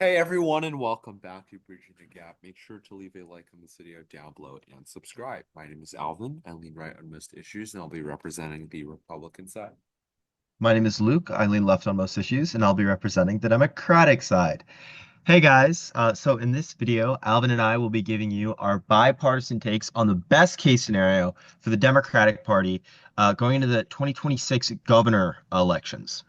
Hey everyone, and welcome back to Bridging the Gap. Make sure to leave a like on this video down below and subscribe. My name is Alvin. I lean right on most issues, and I'll be representing the Republican side. My name is Luke. I lean left on most issues, and I'll be representing the Democratic side. Hey guys, so in this video, Alvin and I will be giving you our bipartisan takes on the best case scenario for the Democratic Party going into the 2026 governor elections.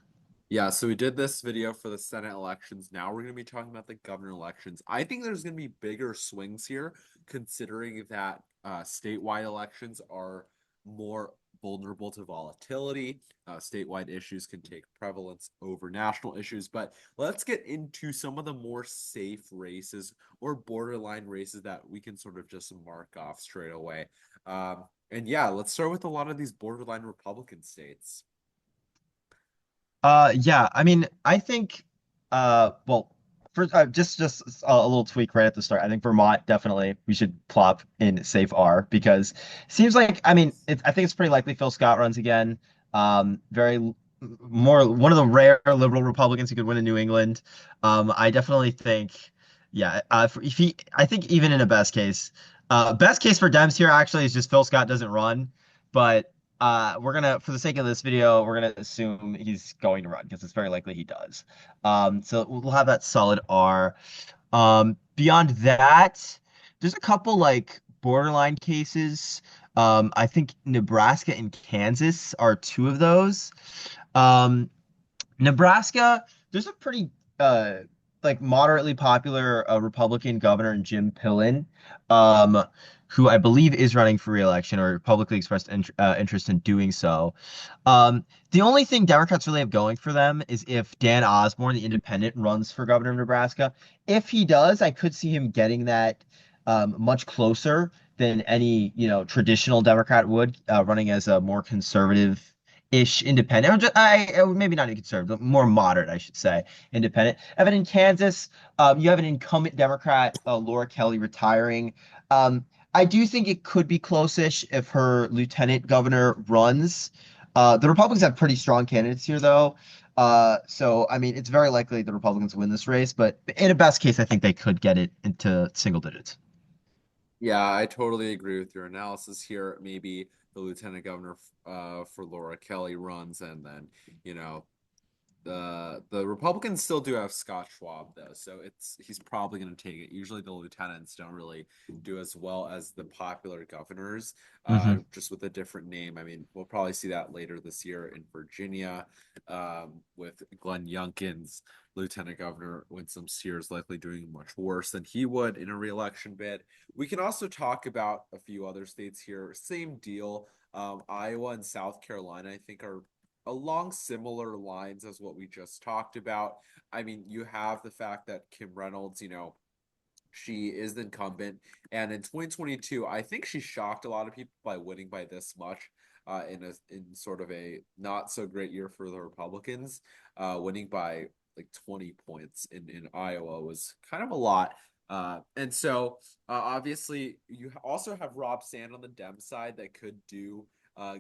Yeah, so we did this video for the Senate elections. Now we're going to be talking about the governor elections. I think there's going to be bigger swings here, considering that statewide elections are more vulnerable to volatility. Statewide issues can take prevalence over national issues. But let's get into some of the more safe races or borderline races that we can sort of just mark off straight away. And yeah, let's start with a lot of these borderline Republican states. Yeah, I mean, I think, well, first, just a little tweak right at the start. I think Vermont definitely we should plop in safe R because it seems like, I mean, I think it's pretty likely Phil Scott runs again. Very more one of the rare liberal Republicans who could win in New England. I definitely think, yeah, if he, I think even in a best case for Dems here actually is just Phil Scott doesn't run, but. We're gonna, for the sake of this video, we're gonna assume he's going to run because it's very likely he does. So we'll have that solid R. Beyond that, there's a couple like borderline cases. I think Nebraska and Kansas are two of those. Um, Nebraska, there's a pretty like moderately popular Republican governor in Jim Pillen, um, who I believe is running for re-election or publicly expressed interest in doing so. The only thing Democrats really have going for them is if Dan Osborne, the independent, runs for governor of Nebraska. If he does, I could see him getting that much closer than any, traditional Democrat would, running as a more conservative ish independent, or just, maybe not even conservative, but more moderate, I should say, independent. Evan in Kansas, you have an incumbent Democrat, Laura Kelly, retiring. Um, I do think it could be close-ish if her lieutenant governor runs. The Republicans have pretty strong candidates here, though. So, I mean, it's very likely the Republicans win this race, but in a best case, I think they could get it into single digits. Yeah, I totally agree with your analysis here. Maybe the lieutenant governor for Laura Kelly runs, and then you know the Republicans still do have Scott Schwab though, so he's probably going to take it. Usually the lieutenants don't really do as well as the popular governors, Hmm. just with a different name. I mean, we'll probably see that later this year in Virginia, with Glenn Youngkin's lieutenant governor Winsome Sears likely doing much worse than he would in a reelection bid. We can also talk about a few other states here. Same deal. Iowa and South Carolina, I think, are along similar lines as what we just talked about. I mean, you have the fact that Kim Reynolds, she is the incumbent, and in 2022, I think she shocked a lot of people by winning by this much. In sort of a not so great year for the Republicans, winning by like 20 points in Iowa was kind of a lot. And so obviously you also have Rob Sand on the Dem side that could do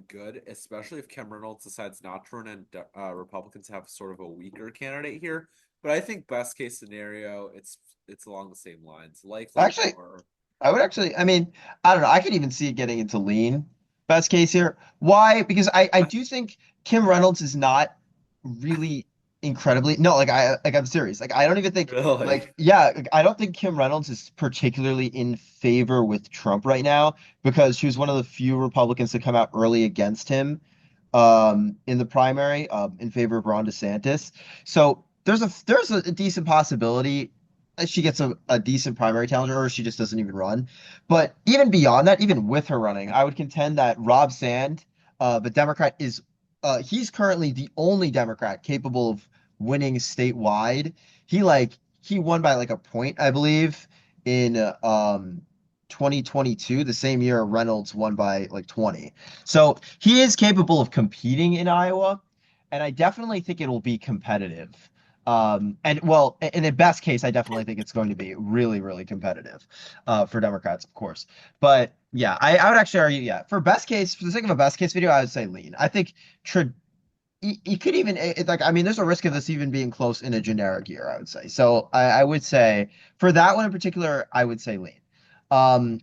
good, especially if Kim Reynolds decides not to run and Republicans have sort of a weaker candidate here. But I think best case scenario, it's along the same lines, likely Actually, more. I would actually, I mean, I don't know. I could even see it getting into lean. Best case here. Why? Because I do think Kim Reynolds is not really incredibly, no, I'm serious. Like I don't even think Really. I don't think Kim Reynolds is particularly in favor with Trump right now because she was one of the few Republicans to come out early against him in the primary in favor of Ron DeSantis. So there's a decent possibility that she gets a decent primary challenger or she just doesn't even run. But even beyond that, even with her running, I would contend that Rob Sand, the Democrat, is he's currently the only Democrat capable of winning statewide. He won by like a point, I believe, in 2022, the same year Reynolds won by like 20. So he is capable of competing in Iowa, and I definitely think it'll be competitive. And well, in a best case, I definitely think it's going to be really, really competitive for Democrats, of course. But yeah, I would actually argue, yeah, for best case, for the sake of a best case video, I would say lean. I think tra you could even like I mean, there's a risk of this even being close in a generic year, I would say. So I would say for that one in particular, I would say lean. Um,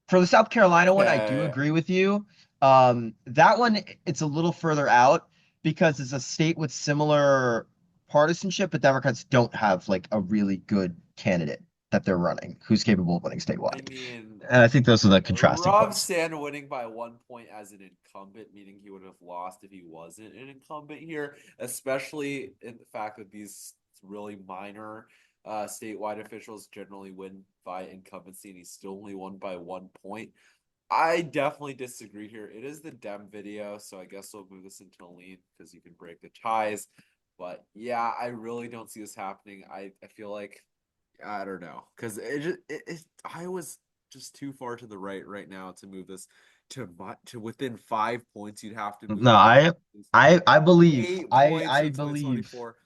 for the South Carolina one, I do Okay. agree with you. That one, it's a little further out because it's a state with similar partisanship, but Democrats don't have like a really good candidate that they're running who's capable of winning I statewide. mean, And I think those are the contrasting Rob points. Sand winning by 1 point as an incumbent, meaning he would have lost if he wasn't an incumbent here, especially in the fact that these really minor statewide officials generally win by incumbency, and he still only won by 1 point. I definitely disagree here. It is the Dem video, so I guess we'll move this into a lean because you can break the ties. But yeah, I really don't see this happening. I feel like I don't know because I was just too far to the right now to move this to within 5 points. You'd have to move No, it I believe. 8 points I in believe 2024.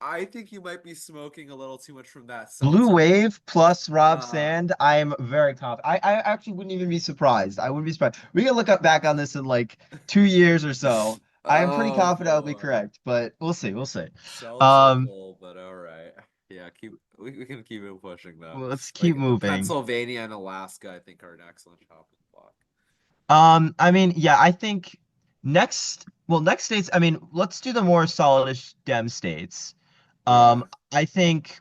I think you might be smoking a little too much from that Blue seltzer. Wave plus Rob Uh, Sand, I am very confident. I actually wouldn't even be surprised. I wouldn't be surprised. We can look up back on this in like 2 years or so. I am pretty oh confident I'll be boy. correct, but we'll see. We'll see. Seltzer Um, pull, but all right. Yeah, we can keep it pushing though. let's keep Like moving. Pennsylvania and Alaska, I think are an excellent chopping block. I mean, yeah, I think next states, I mean, let's do the more solidish Dem states. Yeah. I think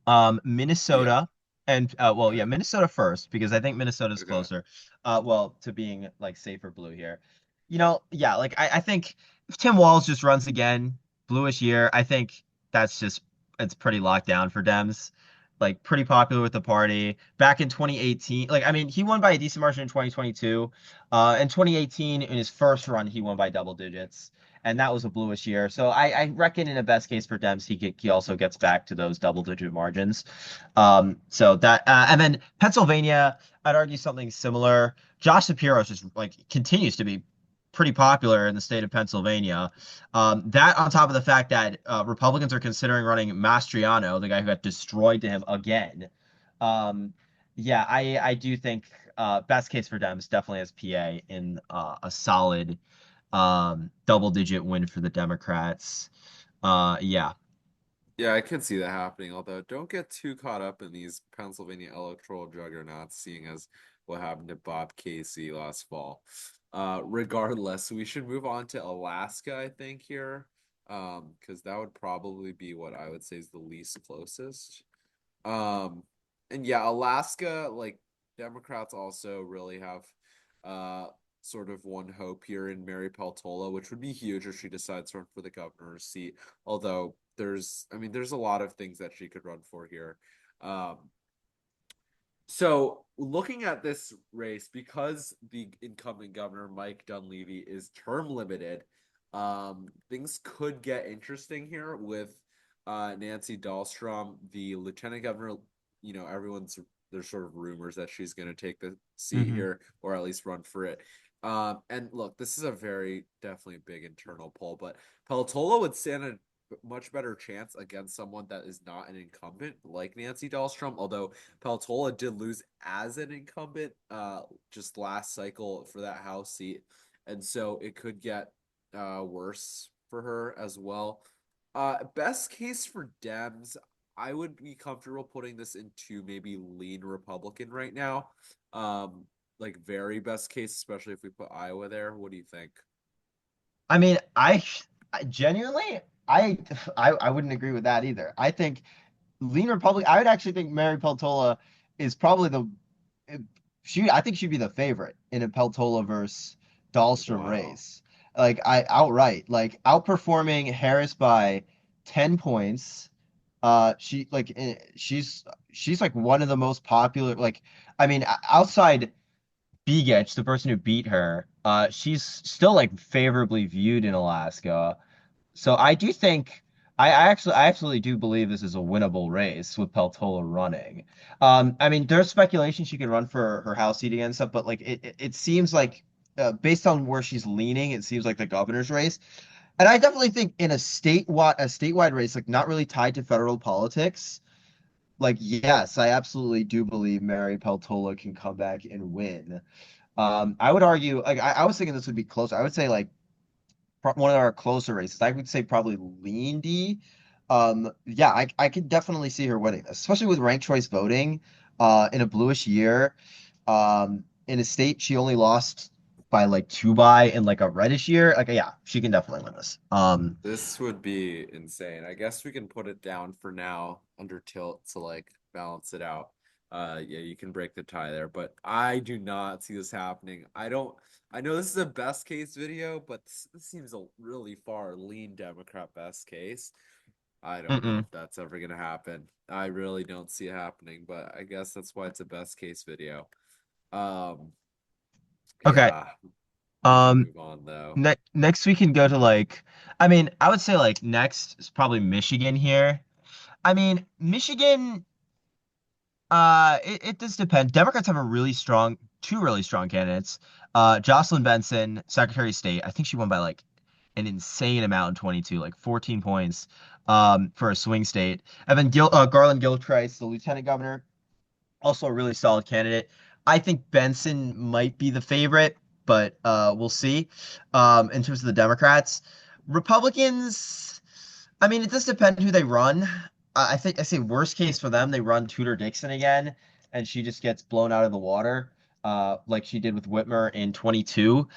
Yeah. Minnesota and well, yeah, Okay. Minnesota first because I think Minnesota's Okay. closer. Well, to being like safer blue here. Yeah, like I think if Tim Walz just runs again, bluish year, I think that's just it's pretty locked down for Dems. Like pretty popular with the party. Back in 2018, like I mean, he won by a decent margin in 2022. In 2018, in his first run, he won by double digits and that was a bluish year. So I reckon in a best case for Dems, he also gets back to those double digit margins. So that and then Pennsylvania, I'd argue something similar. Josh Shapiro just like continues to be pretty popular in the state of Pennsylvania. That on top of the fact that Republicans are considering running Mastriano, the guy who got destroyed to him again. Um, yeah, I do think best case for Dems definitely has PA in a solid double digit win for the Democrats. Yeah. Yeah, I could see that happening, although don't get too caught up in these Pennsylvania electoral juggernauts, seeing as what happened to Bob Casey last fall. Regardless, we should move on to Alaska, I think, here. Because that would probably be what I would say is the least closest. Um, and yeah, Alaska, like Democrats also really have uh sort of one hope here in Mary Peltola, which would be huge if she decides to run for the governor's seat. Although there's a lot of things that she could run for here. Um, so looking at this race, because the incumbent governor Mike Dunleavy is term limited, things could get interesting here with Nancy Dahlstrom, the lieutenant governor. Everyone's there's sort of rumors that she's going to take the seat Hmm. here or at least run for it. And look, this is a very definitely big internal poll, but Peltola would stand a much better chance against someone that is not an incumbent like Nancy Dahlstrom, although Peltola did lose as an incumbent just last cycle for that House seat. And so it could get worse for her as well. Best case for Dems, I would be comfortable putting this into maybe lean Republican right now. Like very best case, especially if we put Iowa there. What do you think? I mean, I genuinely, I, I wouldn't agree with that either. I think lean Republic. I would actually think Mary Peltola is probably I think she'd be the favorite in a Peltola versus Dahlstrom Wow. race. Like I outright, like outperforming Harris by 10 points. She's like one of the most popular. Like I mean, outside Begich, the person who beat her, she's still like favorably viewed in Alaska. So I do think I absolutely do believe this is a winnable race with Peltola running. I mean, there's speculation she could run for her House seat again and stuff, but like it seems like based on where she's leaning, it seems like the governor's race. And I definitely think in a statewide race, like not really tied to federal politics, like yes, I absolutely do believe Mary Peltola can come back and win. I would argue, like I was thinking this would be close. I would say like one of our closer races. I would say probably lean D. Yeah, I could definitely see her winning this, especially with ranked choice voting. In a bluish year, in a state she only lost by like two by in like a reddish year. Like, yeah, she can definitely win this. This would be insane. I guess we can put it down for now under tilt to like balance it out. Yeah, you can break the tie there, but I do not see this happening. I know this is a best case video, but this seems a really far lean Democrat best case. I don't know Mm-mm. if that's ever gonna happen. I really don't see it happening, but I guess that's why it's a best case video. Um, Okay. yeah, we can Um, move on though. next we can go to like, I mean, I would say like next is probably Michigan here. I mean, Michigan. It does depend. Democrats have two really strong candidates. Jocelyn Benson, Secretary of State. I think she won by like an insane amount in 22, like 14 points, for a swing state. And then Garland Gilchrist, the lieutenant governor, also a really solid candidate. I think Benson might be the favorite, but we'll see. In terms of the Democrats, Republicans, I mean, it does depend who they run. I think I say worst case for them, they run Tudor Dixon again, and she just gets blown out of the water, like she did with Whitmer in 22.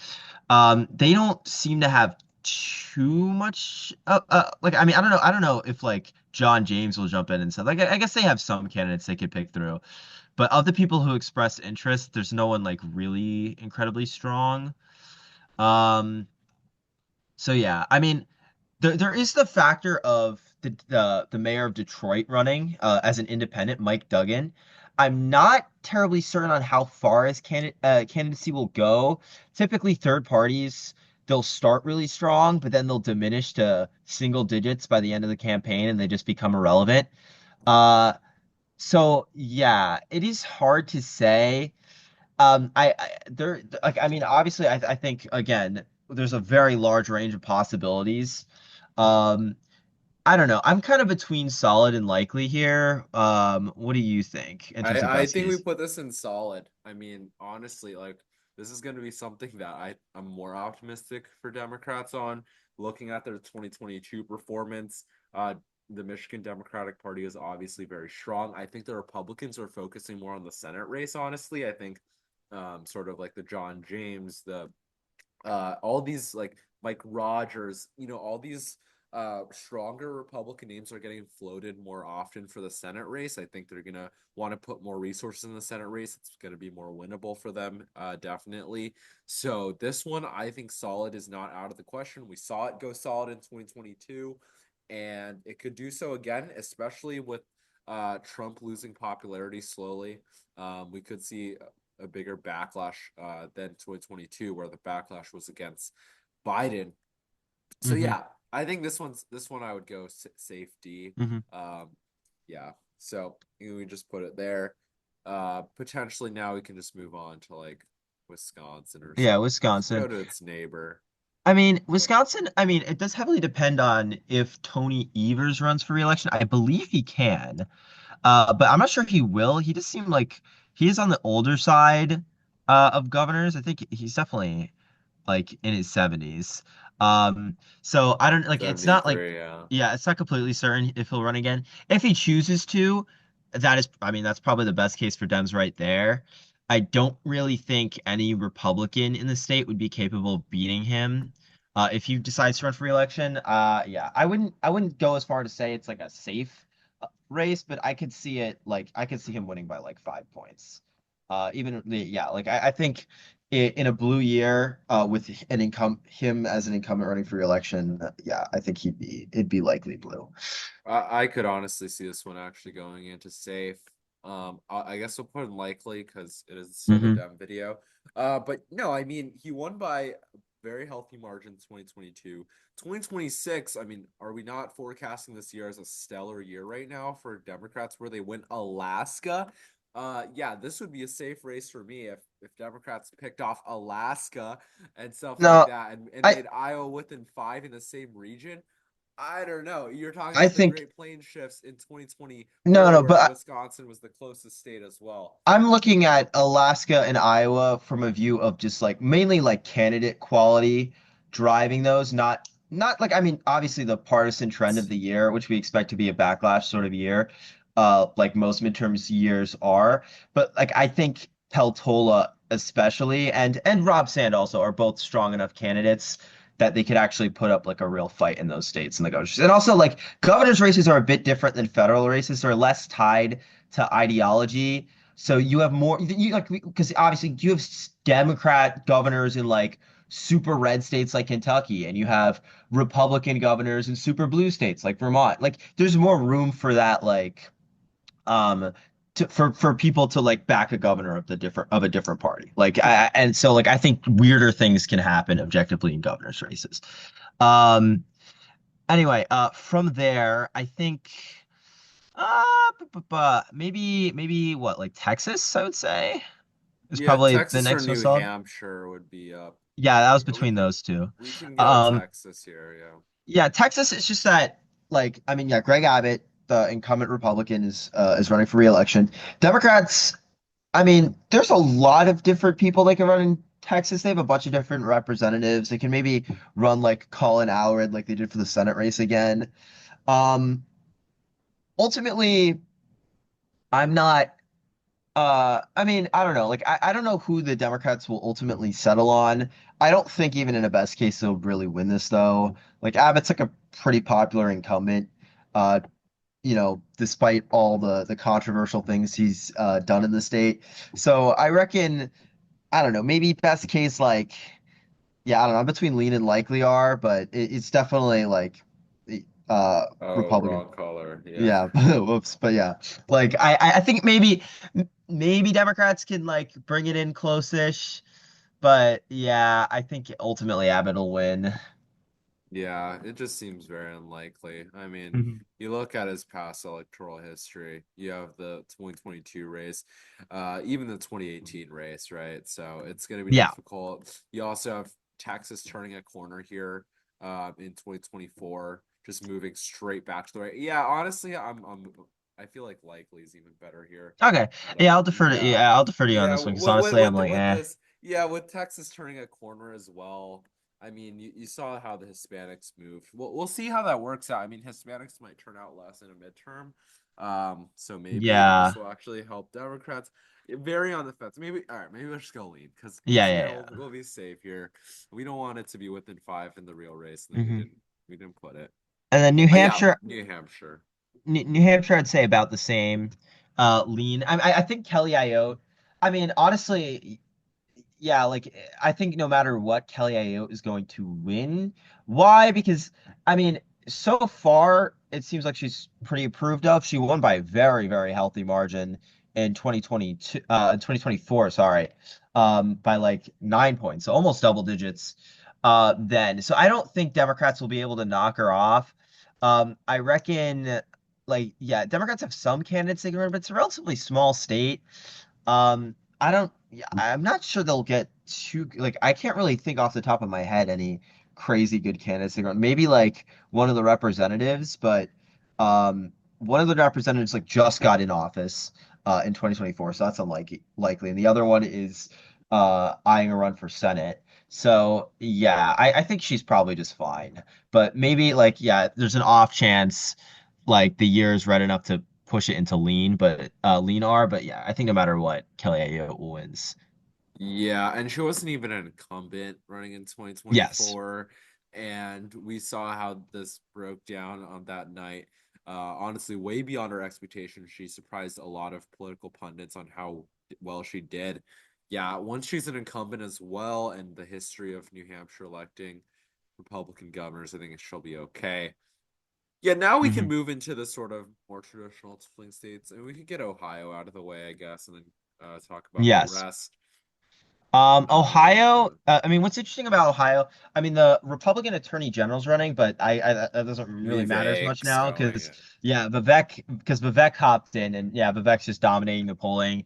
They don't seem to have too much. Like, I mean, I don't know if like John James will jump in and stuff. Like, I guess they have some candidates they could pick through. But of the people who express interest, there's no one like really incredibly strong. Um, so yeah, I mean, there is the factor of the mayor of Detroit running as an independent, Mike Duggan. I'm not terribly certain on how far his candidacy will go. Typically, third parties they'll start really strong, but then they'll diminish to single digits by the end of the campaign, and they just become irrelevant. Uh, so yeah, it is hard to say. I there like I mean obviously I think again there's a very large range of possibilities. Um, I don't know. I'm kind of between solid and likely here. What do you think in terms of I best think we case? put this in solid. I mean, honestly, like this is going to be something that I'm more optimistic for Democrats on. Looking at their 2022 performance, the Michigan Democratic Party is obviously very strong. I think the Republicans are focusing more on the Senate race, honestly. I think sort of like the John James, the all these like Mike Rogers, all these stronger Republican names are getting floated more often for the Senate race. I think they're gonna want to put more resources in the Senate race. It's gonna be more winnable for them, definitely. So this one, I think solid is not out of the question. We saw it go solid in 2022, and it could do so again, especially with Trump losing popularity slowly. We could see a bigger backlash than 2022, where the backlash was against Biden. So Hmm. yeah, I think this one I would go safety. Hmm. Um, yeah, so we just put it there. Potentially now we can just move on to like Wisconsin or Yeah, something. Just Wisconsin. go to its neighbor. I mean, Wisconsin, I mean, it does heavily depend on if Tony Evers runs for reelection. I believe he can. But I'm not sure he will. He just seemed like he is on the older side of governors. I think he's definitely like in his 70s. So I don't like it's not like 73, yeah. yeah, it's not completely certain if he'll run again. If he chooses to, that is I mean that's probably the best case for Dems right there. I don't really think any Republican in the state would be capable of beating him if he decides to run for re-election. Yeah, I wouldn't go as far to say it's like a safe race, but I could see it like I could see him winning by like 5 points. Yeah, like I think in a blue year, with him as an incumbent running for re-election, yeah, I think it'd be likely blue. I could honestly see this one actually going into safe. I guess we'll put in likely because it is still a Hmm. dumb video. But no, I mean he won by a very healthy margin 2022. 2026, I mean, are we not forecasting this year as a stellar year right now for Democrats where they win Alaska? Yeah, this would be a safe race for me if Democrats picked off Alaska and stuff like No, that and I made Iowa within five in the same region. I don't know. You're talking I about the think Great Plains shifts in no, 2024, no, where but Wisconsin was the closest state as well. I'm looking at Alaska and Iowa from a view of just like mainly like candidate quality. driving those, not like, I mean, obviously the partisan trend of the year, which we expect to be a backlash sort of year, like most midterms years are. But like I think Peltola especially and Rob Sand also are both strong enough candidates that they could actually put up like a real fight in those states and the governors. And also like governors races are a bit different than federal races. They're less tied to ideology. So you have more you like because obviously you have Democrat governors in like super red states like Kentucky, and you have Republican governors in super blue states like Vermont. Like there's more room for that, like um for people to like back a governor of a different party. Like and so like I think weirder things can happen objectively in governors races. Um anyway, from there, I think maybe what like Texas, I would say is Yeah, probably the Texas or next New most solid. Hampshire would be up. Yeah, that was Yeah, between those two. we can go Um, Texas here, yeah. Yeah, Texas is just that like I mean, yeah, Greg Abbott, the incumbent Republican, is running for re-election. Democrats, I mean, there's a lot of different people they can run in Texas. They have a bunch of different representatives. They can maybe run like Colin Allred like they did for the Senate race again. Um, Ultimately, I'm not I mean, I don't know. Like I don't know who the Democrats will ultimately settle on. I don't think even in a best case they'll really win this though. Like Abbott's like a pretty popular incumbent. Uh, despite all the controversial things he's done in the state. So I reckon, I don't know, maybe best case, like, yeah, I don't know, between lean and likely are, but it's definitely like Oh, Republican. wrong color. Yeah. Yeah, whoops, but yeah, like I think maybe Democrats can like bring it in close-ish, but yeah, I think ultimately Abbott will win. Yeah, it just seems very unlikely. I mean, Mhm. you look at his past electoral history, you have the 2022 race, even the 2018 race, right? So it's going to be Yeah. difficult. You also have Texas turning a corner here in 2024, just moving straight back to the right. Yeah, honestly, I feel like likely is even better here. Okay. But Yeah, yeah. I'll defer to you on Yeah, this one because honestly, I'm like, with eh. this, yeah, with Texas turning a corner as well. I mean, you saw how the Hispanics moved. We'll see how that works out. I mean, Hispanics might turn out less in a midterm. So maybe this Yeah. will actually help Democrats. Very on the fence. Maybe all right, maybe we'll just go lean Yeah, you yeah, know, yeah. we'll be safe here. We don't want it to be within five in the real race, and then Hmm. we didn't put it. And then But yeah, Hampshire, New Hampshire. New Hampshire, I'd say about the same. Lean. I think Kelly Ayotte. I mean, honestly, yeah, like I think no matter what, Kelly Ayotte is going to win. Why? Because I mean, so far it seems like she's pretty approved of. She won by a very, very healthy margin in 2022, 2024, sorry, by like 9 points, so almost double digits. Then, so I don't think Democrats will be able to knock her off. I reckon, like, yeah, Democrats have some candidates they can run, but it's a relatively small state. I don't, yeah, I'm not sure they'll get too, like, I can't really think off the top of my head any crazy good candidates. Maybe like one of the representatives, but one of the representatives like just got in office in 2024, so that's unlikely. And the other one is eyeing a run for Senate. So yeah, I think she's probably just fine. But maybe like, yeah, there's an off chance like the year is red enough to push it into lean, but lean R. But yeah, I think no matter what, Kelly Ayotte wins. Yeah, and she wasn't even an incumbent running in Yes. 2024. And we saw how this broke down on that night. Honestly, way beyond our expectations. She surprised a lot of political pundits on how well she did. Yeah, once she's an incumbent as well, and the history of New Hampshire electing Republican governors, I think she'll be okay. Yeah, now we can Hmm. move into the sort of more traditional swing states, and we could get Ohio out of the way, I guess, and then talk about the Yes. rest. Ohio. Um, I mean, what's interesting about Ohio? I mean, the Republican Attorney General's running, but that doesn't really matter as much Vivek's now going because in. yeah, Vivek hopped in, and yeah, Vivek's just dominating the polling.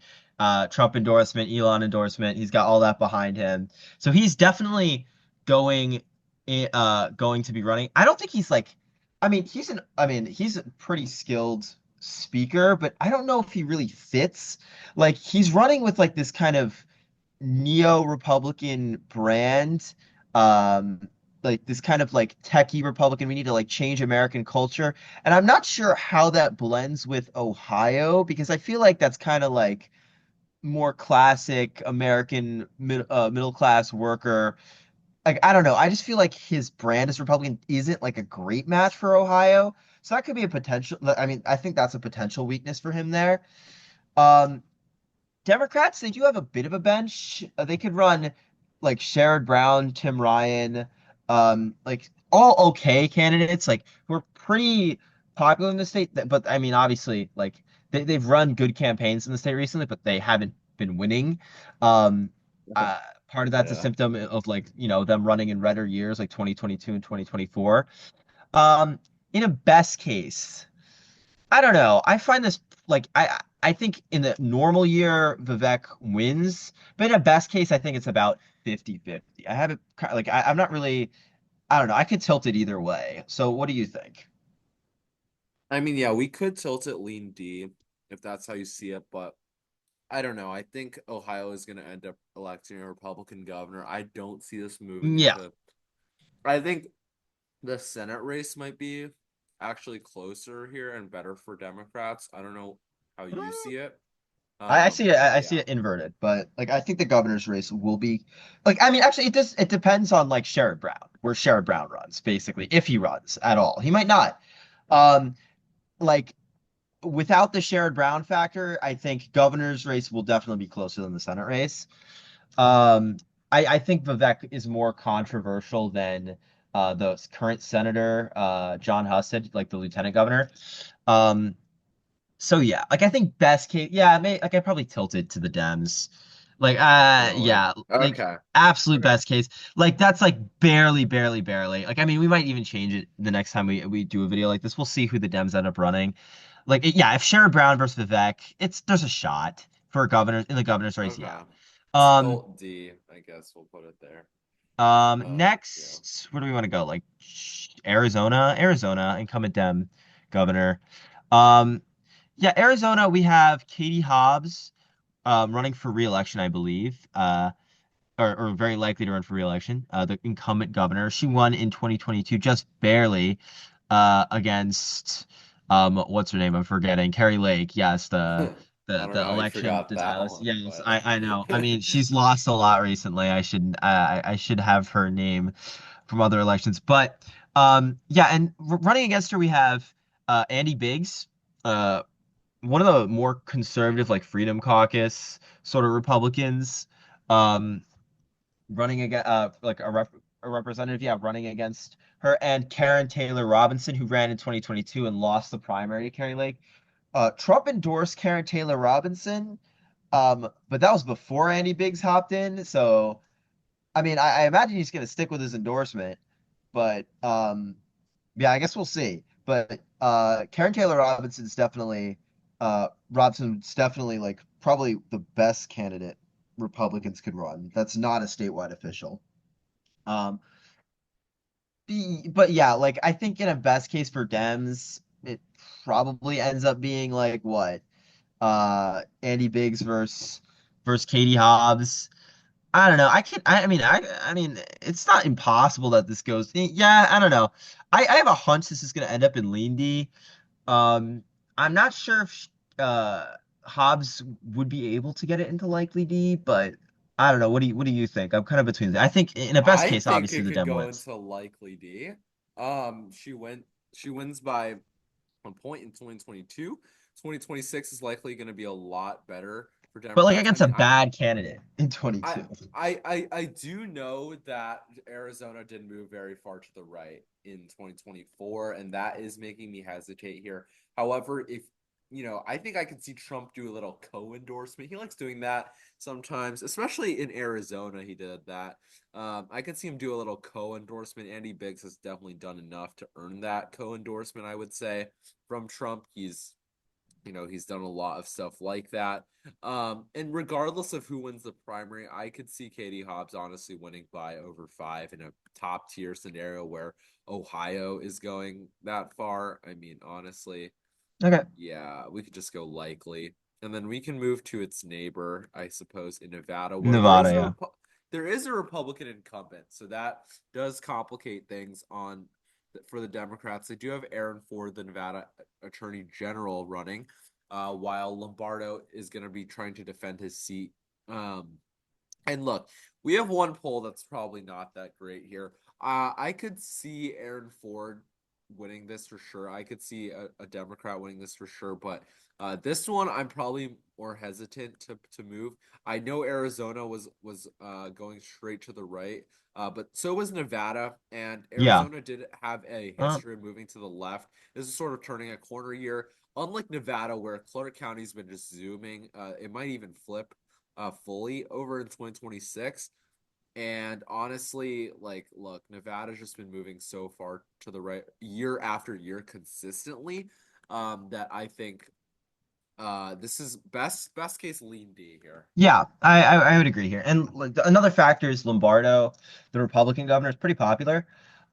Trump endorsement, Elon endorsement, he's got all that behind him, so he's definitely going, going to be running. I don't think he's like, I mean, he's a pretty skilled speaker, but I don't know if he really fits. Like, he's running with like this kind of neo-Republican brand. Um, like this kind of like techie Republican. We need to like change American culture. And I'm not sure how that blends with Ohio because I feel like that's kind of like more classic American middle class worker. Like I don't know. I just feel like his brand as Republican isn't like a great match for Ohio. So that could be a potential. I mean, I think that's a potential weakness for him there. Um, Democrats, they do have a bit of a bench. They could run like Sherrod Brown, Tim Ryan, like all okay candidates, like who are pretty popular in the state. But I mean, obviously, like they've run good campaigns in the state recently, but they haven't been winning. Um, uh, Part of that's a Yeah. symptom of like, them running in redder years like 2022 and 2024. Um, in a best case. I don't know. I find this like I think in the normal year Vivek wins, but in a best case I think it's about 50-50. I have it like I'm not really I don't know. I could tilt it either way. So what do you think? I mean, yeah, we could tilt it lean D if that's how you see it, but I don't know. I think Ohio is going to end up electing a Republican governor. I don't see this moving Yeah. into. I think the Senate race might be actually closer here and better for Democrats. I don't know how you see it. I see it. I see Yeah. it inverted, but like I think the governor's race will be like I mean actually it depends on like Sherrod Brown, where Sherrod Brown runs, basically, if he runs at all. He might not. Um like without the Sherrod Brown factor, I think governor's race will definitely be closer than the Senate race. Um, I think Vivek is more controversial than the current senator, John Husted, like the lieutenant governor. Um, so yeah, like I think best case, yeah, like I probably tilted to the Dems. Like, Really? yeah, like Okay. absolute Okay. best case. Like that's like barely, barely, barely. Like, I mean, we might even change it the next time we do a video like this. We'll see who the Dems end up running. Like, yeah, if Sherrod Brown versus Vivek, there's a shot for governor in the governor's race. Yeah. Okay. Um, Tilt D, I guess we'll put it there. Yeah. Next, where do we want to go? Like Arizona, incumbent Dem governor. Um, yeah, Arizona, we have Katie Hobbs, running for re-election, I believe. Or very likely to run for re-election. The incumbent governor. She won in 2022, just barely, against what's her name? I'm forgetting. Carrie Lake. Yes, the I the don't the know how you election forgot that denialist. one, Yes, but I know. I mean, she's lost a lot recently. I should have her name from other elections, but yeah, and running against her we have Andy Biggs, uh one of the more conservative like Freedom Caucus sort of Republicans. Um, Running against like a representative, yeah, running against her, and Karen Taylor Robinson, who ran in 2022 and lost the primary to Carrie Lake. Trump endorsed Karen Taylor Robinson, but that was before Andy Biggs hopped in. So, I mean, I imagine he's going to stick with his endorsement, but yeah, I guess we'll see. But Karen Taylor Robinson's definitely like probably the best candidate Republicans could run. That's not a statewide official. Um, but yeah, like I think in a best case for Dems, it probably ends up being like what? Andy Biggs versus Katie Hobbs. I don't know. I mean, it's not impossible that this goes. Yeah, I don't know. I have a hunch this is gonna end up in Lean D. Um, I'm not sure if Hobbs would be able to get it into likely D, but I don't know. What do you think? I'm kind of between that. I think in a best I case, think obviously it the could Dem go wins. into likely D. She wins by 1 point in 2022. 2026 is likely going to be a lot better for But like Democrats. I against a mean, bad candidate in I 22. I do know that Arizona did move very far to the right in 2024, and that is making me hesitate here. However, if I think I could see Trump do a little co-endorsement. He likes doing that sometimes, especially in Arizona. He did that. I could see him do a little co-endorsement. Andy Biggs has definitely done enough to earn that co-endorsement, I would say, from Trump. He's done a lot of stuff like that. And regardless of who wins the primary, I could see Katie Hobbs honestly winning by over 5 in a top tier scenario where Ohio is going that far. I mean, honestly, Okay. yeah, we could just go likely. And then we can move to its neighbor, I suppose, in Nevada, where Nevada, yeah. there is a Republican incumbent, so that does complicate things on for the Democrats. They do have Aaron Ford, the Nevada Attorney General, running, while Lombardo is going to be trying to defend his seat. And look, we have one poll that's probably not that great here. I could see Aaron Ford winning this for sure. I could see a Democrat winning this for sure, but this one I'm probably more hesitant to move. I know Arizona was going straight to the right, but so was Nevada, and Yeah. Arizona did have a Uh, history of moving to the left. This is sort of turning a corner year. Unlike Nevada, where Clark County's been just zooming, it might even flip fully over in 2026. And honestly, like, look, Nevada's just been moving so far to the right year after year consistently, that I think this is best case lean D here. yeah, I would agree here. And like, another factor is Lombardo, the Republican governor, is pretty popular.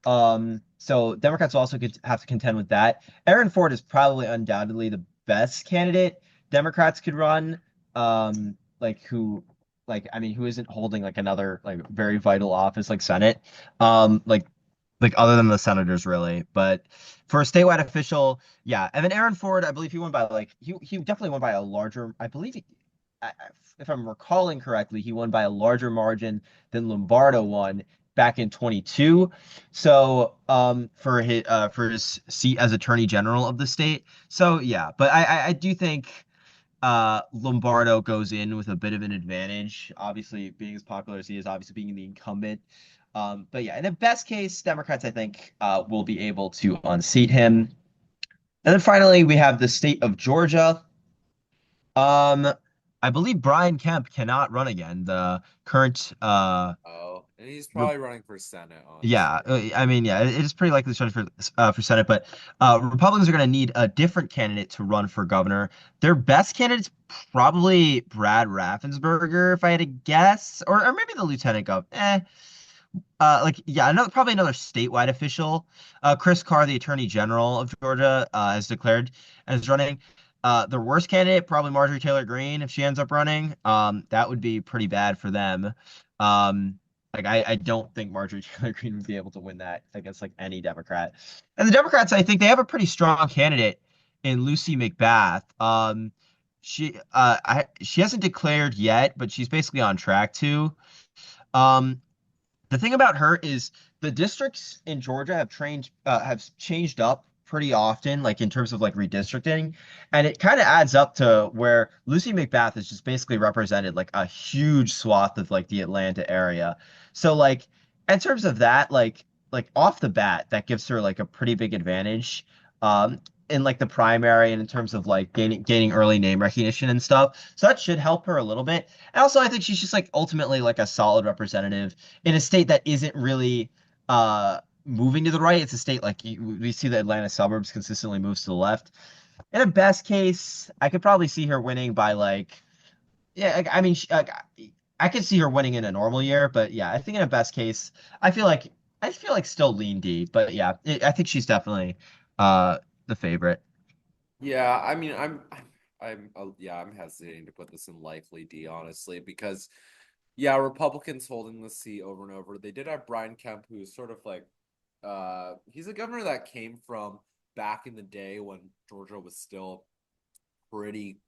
So Democrats also could have to contend with that. Aaron Ford is probably undoubtedly the best candidate Democrats could run. Like who, like I mean, who isn't holding like another like very vital office like Senate, like other than the senators really. But for a statewide official, yeah. And then Aaron Ford, I believe he won by like he definitely won by a larger. I believe if I'm recalling correctly, he won by a larger margin than Lombardo won back in 22. So for his seat as Attorney General of the state. So yeah, but I do think Lombardo goes in with a bit of an advantage, obviously being as popular as he is, obviously being the incumbent. But yeah, in the best case, Democrats, I think, will be able to unseat him. And then finally, we have the state of Georgia. Um, I believe Brian Kemp cannot run again. The current Oh, and he's re probably running for Senate, yeah, honestly. I mean, yeah, it is pretty likely he's running for Senate, but Republicans are going to need a different candidate to run for governor. Their best candidate's probably Brad Raffensperger, if I had to guess, or maybe the lieutenant governor. Like yeah, probably another statewide official. Chris Carr, the Attorney General of Georgia, has declared as running. Their worst candidate, probably Marjorie Taylor Greene, if she ends up running. That would be pretty bad for them. Like I don't think Marjorie Taylor Greene would be able to win that against like any Democrat. And the Democrats, I think they have a pretty strong candidate in Lucy McBath. She hasn't declared yet, but she's basically on track to. Um, the thing about her is the districts in Georgia have changed up pretty often, like in terms of like redistricting, and it kind of adds up to where Lucy McBath is just basically represented like a huge swath of like the Atlanta area. So like in terms of that, like off the bat, that gives her like a pretty big advantage. In like the primary and in terms of like gaining early name recognition and stuff. So that should help her a little bit. And also I think she's just like ultimately like a solid representative in a state that isn't really moving to the right. It's a state like we see the Atlanta suburbs consistently moves to the left. In a best case, I could probably see her winning by like yeah. I mean, I could see her winning in a normal year, but yeah, I think in a best case, I feel like I feel like still lean D, but yeah, I think she's definitely the favorite. Yeah, I mean, yeah, I'm hesitating to put this in likely D, honestly, because yeah, Republicans holding the seat over and over. They did have Brian Kemp, who's sort of like, he's a governor that came from back in the day when Georgia was still pretty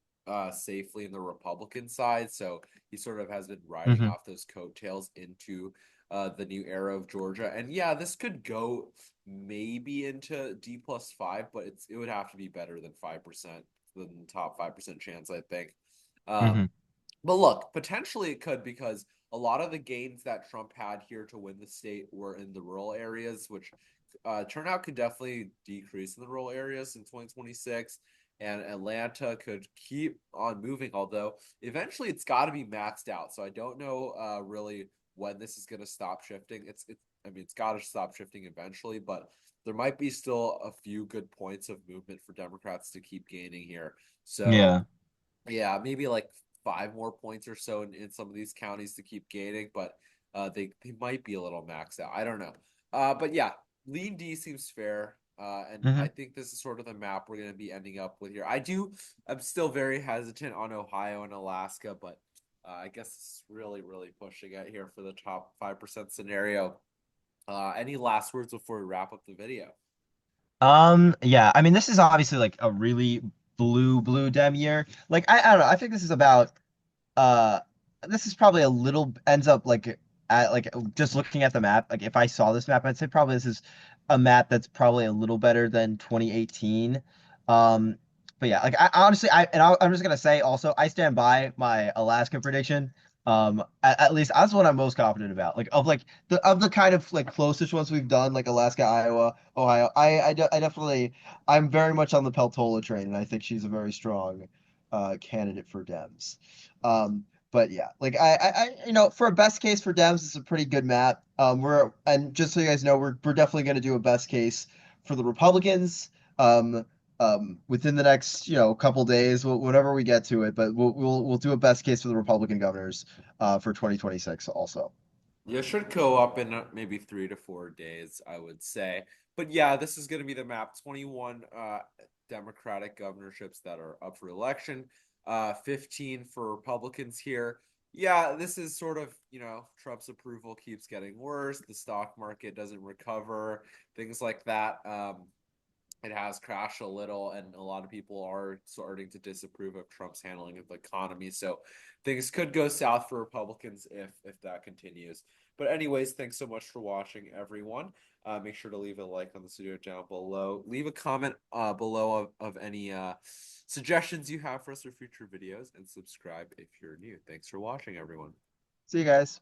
safely in the Republican side. So he sort of has been riding Hmm. off those coattails into the new era of Georgia. And yeah, this could go maybe into D+5, but it would have to be better than 5%, than the top 5% chance, I think. Hmm. But look, potentially it could because a lot of the gains that Trump had here to win the state were in the rural areas, which turnout could definitely decrease in the rural areas in 2026. And Atlanta could keep on moving, although eventually it's got to be maxed out. So I don't know really when this is going to stop shifting. I mean, it's got to stop shifting eventually, but there might be still a few good points of movement for Democrats to keep gaining here. So Yeah. yeah, maybe like 5 more points or so in some of these counties to keep gaining, but they might be a little maxed out. I don't know. But yeah, lean D seems fair. And I Hmm. think this is sort of the map we're going to be ending up with here. I'm still very hesitant on Ohio and Alaska, but I guess it's really pushing it here for the top 5% scenario. Any last words before we wrap up the video? Yeah, I mean, this is obviously like a really blue Dem year. Like, I don't know. I think this is about uh this is probably a little ends up like at like just looking at the map, like if I saw this map I'd say probably this is a map that's probably a little better than 2018. But yeah, like I honestly I'm just gonna say also I stand by my Alaska prediction. At least that's what I'm most confident about, like of the kind of like closest ones we've done, like Alaska, Iowa, Ohio. I definitely, I'm very much on the Peltola train, and I think she's a very strong candidate for Dems. But yeah, like for a best case for Dems, it's a pretty good map. And just so you guys know, we're definitely going to do a best case for the Republicans. Um, within the next couple days, whenever we get to it, but we'll do a best case for the Republican governors for 2026 also. You should go up in maybe 3 to 4 days, I would say. But yeah, this is going to be the map. 21 Democratic governorships that are up for election, 15 for Republicans here. Yeah, this is sort of, Trump's approval keeps getting worse. The stock market doesn't recover, things like that. It has crashed a little, and a lot of people are starting to disapprove of Trump's handling of the economy. So things could go south for Republicans if that continues. But anyways, thanks so much for watching, everyone. Make sure to leave a like on this video down below. Leave a comment below of any suggestions you have for us for future videos, and subscribe if you're new. Thanks for watching, everyone. See you guys.